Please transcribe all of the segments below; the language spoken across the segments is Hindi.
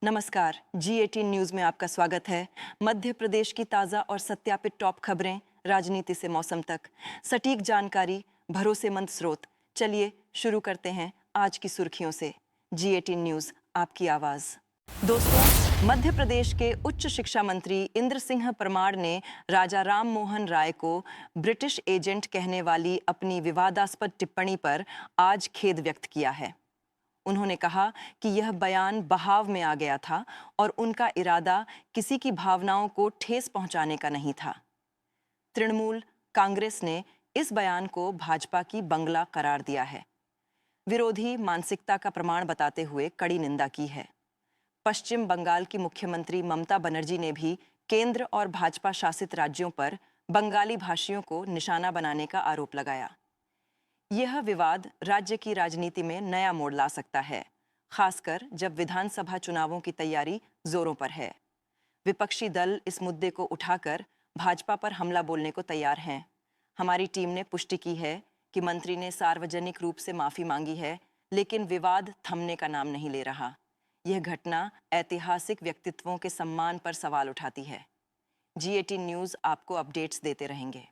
नमस्कार, G18 न्यूज में आपका स्वागत है। मध्य प्रदेश की ताज़ा और सत्यापित टॉप खबरें, राजनीति से मौसम तक, सटीक जानकारी, भरोसेमंद स्रोत। चलिए शुरू करते हैं आज की सुर्खियों से। G18 न्यूज, आपकी आवाज। दोस्तों, मध्य प्रदेश के उच्च शिक्षा मंत्री इंद्र सिंह परमार ने राजा राम मोहन राय को ब्रिटिश एजेंट कहने वाली अपनी विवादास्पद टिप्पणी पर आज खेद व्यक्त किया है। उन्होंने कहा कि यह बयान बहाव में आ गया था और उनका इरादा किसी की भावनाओं को ठेस पहुंचाने का नहीं था। तृणमूल कांग्रेस ने इस बयान को भाजपा की बंगला करार दिया है। विरोधी मानसिकता का प्रमाण बताते हुए कड़ी निंदा की है। पश्चिम बंगाल की मुख्यमंत्री ममता बनर्जी ने भी केंद्र और भाजपा शासित राज्यों पर बंगाली भाषियों को निशाना बनाने का आरोप लगाया। यह विवाद राज्य की राजनीति में नया मोड़ ला सकता है, खासकर जब विधानसभा चुनावों की तैयारी जोरों पर है। विपक्षी दल इस मुद्दे को उठाकर भाजपा पर हमला बोलने को तैयार हैं। हमारी टीम ने पुष्टि की है कि मंत्री ने सार्वजनिक रूप से माफी मांगी है, लेकिन विवाद थमने का नाम नहीं ले रहा। यह घटना ऐतिहासिक व्यक्तित्वों के सम्मान पर सवाल उठाती है। G18 न्यूज आपको अपडेट्स देते रहेंगे।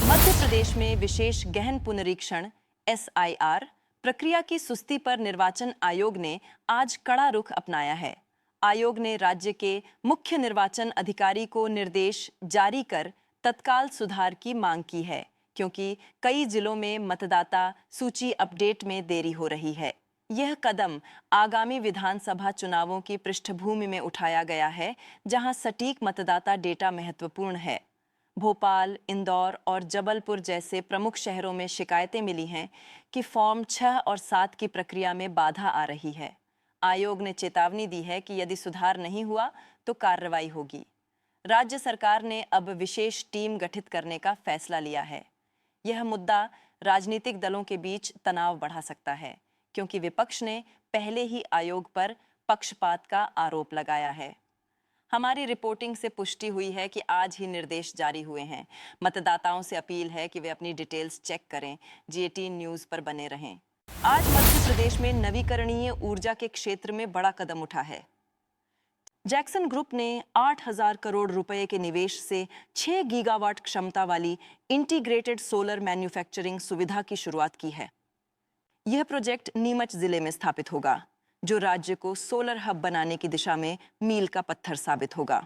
मध्य प्रदेश में विशेष गहन पुनरीक्षण SIR प्रक्रिया की सुस्ती पर निर्वाचन आयोग ने आज कड़ा रुख अपनाया है। आयोग ने राज्य के मुख्य निर्वाचन अधिकारी को निर्देश जारी कर तत्काल सुधार की मांग की है, क्योंकि कई जिलों में मतदाता सूची अपडेट में देरी हो रही है। यह कदम आगामी विधानसभा चुनावों की पृष्ठभूमि में उठाया गया है, जहां सटीक मतदाता डेटा महत्वपूर्ण है। भोपाल, इंदौर और जबलपुर जैसे प्रमुख शहरों में शिकायतें मिली हैं कि फॉर्म 6 और 7 की प्रक्रिया में बाधा आ रही है। आयोग ने चेतावनी दी है कि यदि सुधार नहीं हुआ तो कार्रवाई होगी। राज्य सरकार ने अब विशेष टीम गठित करने का फैसला लिया है। यह मुद्दा राजनीतिक दलों के बीच तनाव बढ़ा सकता है, क्योंकि विपक्ष ने पहले ही आयोग पर पक्षपात का आरोप लगाया है। हमारी रिपोर्टिंग से पुष्टि हुई है कि आज ही निर्देश जारी हुए हैं। मतदाताओं से अपील है कि वे अपनी डिटेल्स चेक करें। G18 न्यूज पर बने रहें। आज मध्य प्रदेश में नवीकरणीय ऊर्जा के क्षेत्र में बड़ा कदम उठा है। जैक्सन ग्रुप ने 8,000 करोड़ रुपए के निवेश से 6 गीगावाट क्षमता वाली इंटीग्रेटेड सोलर मैन्युफैक्चरिंग सुविधा की शुरुआत की है। यह प्रोजेक्ट नीमच जिले में स्थापित होगा, जो राज्य को सोलर हब बनाने की दिशा में मील का पत्थर साबित होगा।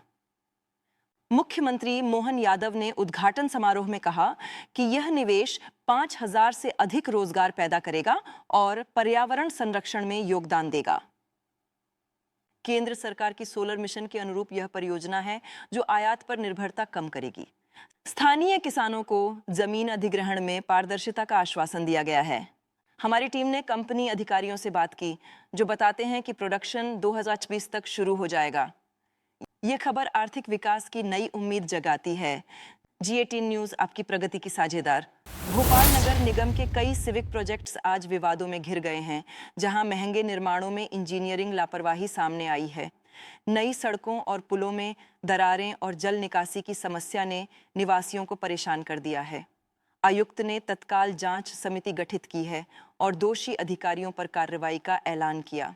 मुख्यमंत्री मोहन यादव ने उद्घाटन समारोह में कहा कि यह निवेश 5,000 से अधिक रोजगार पैदा करेगा और पर्यावरण संरक्षण में योगदान देगा। केंद्र सरकार की सोलर मिशन के अनुरूप यह परियोजना है, जो आयात पर निर्भरता कम करेगी। स्थानीय किसानों को जमीन अधिग्रहण में पारदर्शिता का आश्वासन दिया गया है। हमारी टीम ने कंपनी अधिकारियों से बात की, जो बताते हैं कि प्रोडक्शन 2024 तक शुरू हो जाएगा। ये खबर आर्थिक विकास की नई उम्मीद जगाती है। G18 न्यूज आपकी प्रगति की साझेदार। भोपाल नगर निगम के कई सिविक प्रोजेक्ट्स आज विवादों में घिर गए हैं, जहां महंगे निर्माणों में इंजीनियरिंग लापरवाही सामने आई है। नई सड़कों और पुलों में दरारें और जल निकासी की समस्या ने निवासियों को परेशान कर दिया है। आयुक्त ने तत्काल जांच समिति गठित की है और दोषी अधिकारियों पर कार्रवाई का ऐलान किया।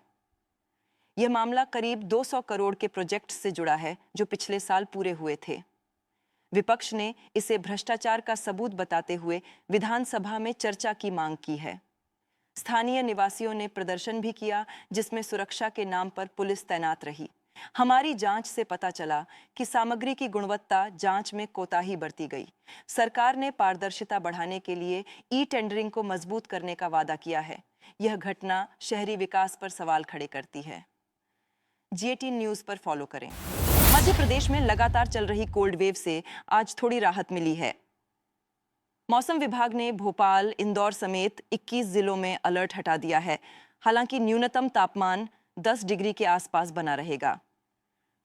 यह मामला करीब 200 करोड़ के प्रोजेक्ट से जुड़ा है, जो पिछले साल पूरे हुए थे। विपक्ष ने इसे भ्रष्टाचार का सबूत बताते हुए विधानसभा में चर्चा की मांग की है। स्थानीय निवासियों ने प्रदर्शन भी किया, जिसमें सुरक्षा के नाम पर पुलिस तैनात रही। हमारी जांच से पता चला कि सामग्री की गुणवत्ता जांच में कोताही बरती गई। सरकार ने पारदर्शिता बढ़ाने के लिए ई-टेंडरिंग को मजबूत करने का वादा किया है। यह घटना शहरी विकास पर सवाल खड़े करती है। G18 न्यूज पर फॉलो करें। मध्य प्रदेश में लगातार चल रही कोल्ड वेव से आज थोड़ी राहत मिली है। मौसम विभाग ने भोपाल, इंदौर समेत 21 जिलों में अलर्ट हटा दिया है। हालांकि न्यूनतम तापमान 10 डिग्री के आसपास बना रहेगा।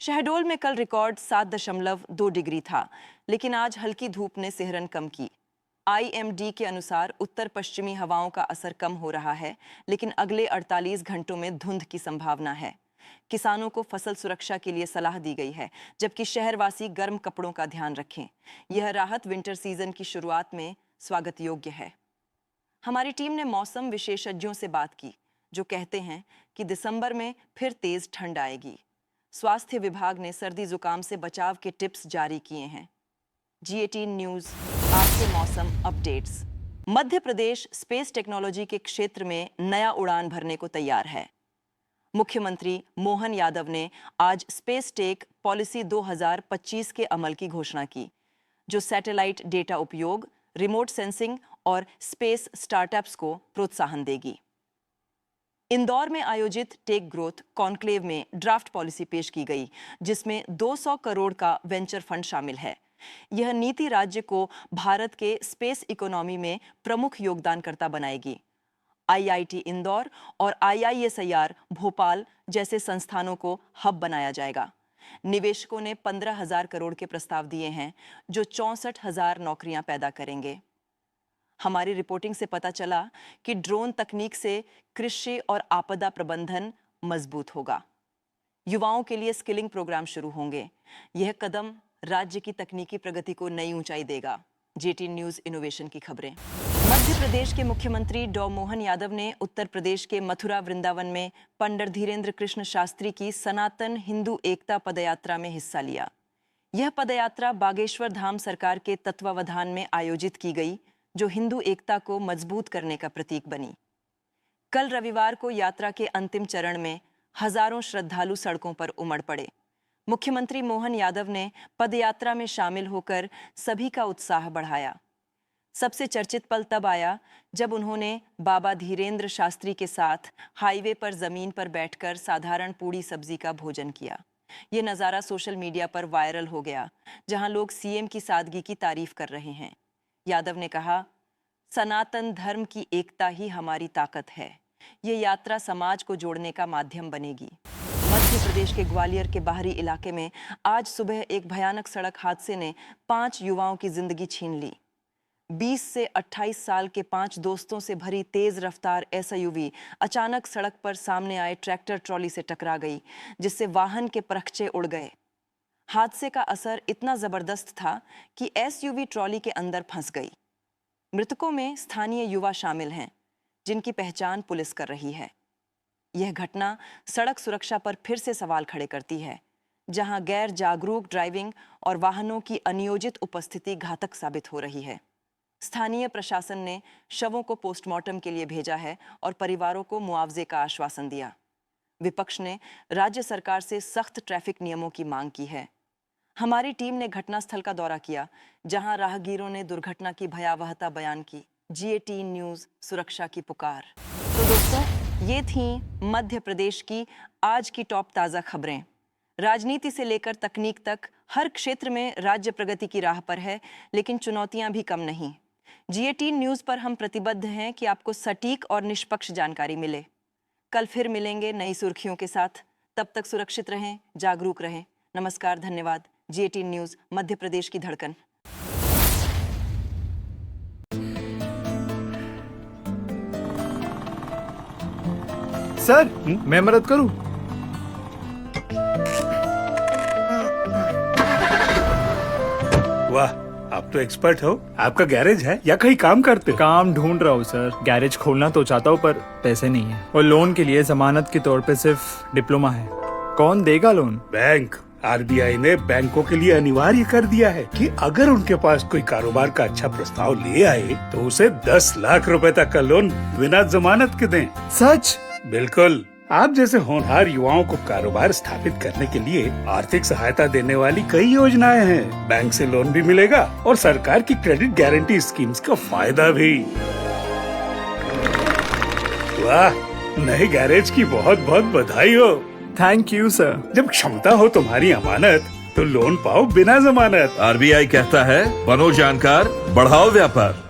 शहडोल में कल रिकॉर्ड 7.2 डिग्री था, लेकिन आज हल्की धूप ने सिहरन कम की। IMD के अनुसार उत्तर पश्चिमी हवाओं का असर कम हो रहा है, लेकिन अगले 48 घंटों में धुंध की संभावना है। किसानों को फसल सुरक्षा के लिए सलाह दी गई है, जबकि शहरवासी गर्म कपड़ों का ध्यान रखें। यह राहत विंटर सीजन की शुरुआत में स्वागत योग्य है। हमारी टीम ने मौसम विशेषज्ञों से बात की, जो कहते हैं कि दिसंबर में फिर तेज ठंड आएगी। स्वास्थ्य विभाग ने सर्दी जुकाम से बचाव के टिप्स जारी किए हैं। G18 न्यूज आपके मौसम updates. Madhya Pradesh space technology के क्षेत्र में नया उड़ान भरने को तैयार है। मुख्यमंत्री मोहन यादव ने आज स्पेस टेक पॉलिसी 2025 के अमल की घोषणा की, जो सैटेलाइट डेटा उपयोग, रिमोट सेंसिंग और स्पेस स्टार्टअप्स को प्रोत्साहन देगी। इंदौर में आयोजित टेक ग्रोथ कॉन्क्लेव में ड्राफ्ट पॉलिसी पेश की गई, जिसमें 200 करोड़ का वेंचर फंड शामिल है। यह नीति राज्य को भारत के स्पेस इकोनॉमी में प्रमुख योगदानकर्ता बनाएगी। IIT इंदौर और IISER भोपाल जैसे संस्थानों को हब बनाया जाएगा। निवेशकों ने 15,000 करोड़ के प्रस्ताव दिए हैं, जो 64,000 नौकरियां पैदा करेंगे। हमारी रिपोर्टिंग से पता चला कि ड्रोन तकनीक से कृषि और आपदा प्रबंधन मजबूत होगा। युवाओं के लिए स्किलिंग प्रोग्राम शुरू होंगे। यह कदम राज्य की तकनीकी प्रगति को नई ऊंचाई देगा। G18 न्यूज इनोवेशन की खबरें। मध्य प्रदेश के मुख्यमंत्री डॉ मोहन यादव ने उत्तर प्रदेश के मथुरा वृंदावन में पंडित धीरेन्द्र कृष्ण शास्त्री की सनातन हिंदू एकता पदयात्रा में हिस्सा लिया। यह पदयात्रा बागेश्वर धाम सरकार के तत्वावधान में आयोजित की गई, जो हिंदू एकता को मजबूत करने का प्रतीक बनी। कल रविवार को यात्रा के अंतिम चरण में हजारों श्रद्धालु सड़कों पर उमड़ पड़े। मुख्यमंत्री मोहन यादव ने पदयात्रा में शामिल होकर सभी का उत्साह बढ़ाया। सबसे चर्चित पल तब आया जब उन्होंने बाबा धीरेन्द्र शास्त्री के साथ हाईवे पर जमीन पर बैठकर साधारण पूड़ी सब्जी का भोजन किया। ये नज़ारा सोशल मीडिया पर वायरल हो गया, जहां लोग CM की सादगी की तारीफ कर रहे हैं। यादव ने कहा, सनातन धर्म की एकता ही हमारी ताकत है। ये यात्रा समाज को जोड़ने का माध्यम बनेगी। मध्य प्रदेश के ग्वालियर के बाहरी इलाके में आज सुबह एक भयानक सड़क हादसे ने 5 युवाओं की जिंदगी छीन ली। 20 से 28 साल के 5 दोस्तों से भरी तेज रफ्तार SUV अचानक सड़क पर सामने आए ट्रैक्टर ट्रॉली से टकरा गई, जिससे वाहन के परखचे उड़ गए। हादसे का असर इतना जबरदस्त था कि SUV ट्रॉली के अंदर फंस गई। मृतकों में स्थानीय युवा शामिल हैं, जिनकी पहचान पुलिस कर रही है। यह घटना सड़क सुरक्षा पर फिर से सवाल खड़े करती है, जहां गैर जागरूक ड्राइविंग और वाहनों की अनियोजित उपस्थिति घातक साबित हो रही है। स्थानीय प्रशासन ने शवों को पोस्टमार्टम के लिए भेजा है और परिवारों को मुआवजे का आश्वासन दिया। विपक्ष ने राज्य सरकार से सख्त ट्रैफिक नियमों की मांग की है। हमारी टीम ने घटनास्थल का दौरा किया, जहां राहगीरों ने दुर्घटना की भयावहता बयान की। G18 न्यूज सुरक्षा की पुकार। तो दोस्तों, ये थी मध्य प्रदेश की आज की टॉप ताज़ा खबरें। राजनीति से लेकर तकनीक तक हर क्षेत्र में राज्य प्रगति की राह पर है, लेकिन चुनौतियां भी कम नहीं। G18 न्यूज पर हम प्रतिबद्ध हैं कि आपको सटीक और निष्पक्ष जानकारी मिले। कल फिर मिलेंगे नई सुर्खियों के साथ। तब तक सुरक्षित रहें, जागरूक रहें। नमस्कार, धन्यवाद। G18 न्यूज, मध्य प्रदेश की धड़कन। सर, मैं मदद करूं? वाह, आप तो एक्सपर्ट हो। आपका गैरेज है या कहीं काम करते हो? काम ढूंढ रहा हूँ सर। गैरेज खोलना तो चाहता हूँ, पर पैसे नहीं है, और लोन के लिए जमानत के तौर पे सिर्फ डिप्लोमा है। कौन देगा लोन? बैंक। RBI ने बैंकों के लिए अनिवार्य कर दिया है कि अगर उनके पास कोई कारोबार का अच्छा प्रस्ताव ले आए तो उसे 10 लाख रुपए तक का लोन बिना जमानत के दें। सच? बिल्कुल। आप जैसे होनहार युवाओं को कारोबार स्थापित करने के लिए आर्थिक सहायता देने वाली कई योजनाएं हैं। बैंक से लोन भी मिलेगा और सरकार की क्रेडिट गारंटी स्कीम्स का फायदा भी। वाह, नए गैरेज की बहुत बहुत बधाई हो। Thank you sir. जब क्षमता हो तुम्हारी अमानत, तो लोन पाओ बिना जमानत। RBI कहता है, बनो जानकार, बढ़ाओ व्यापार।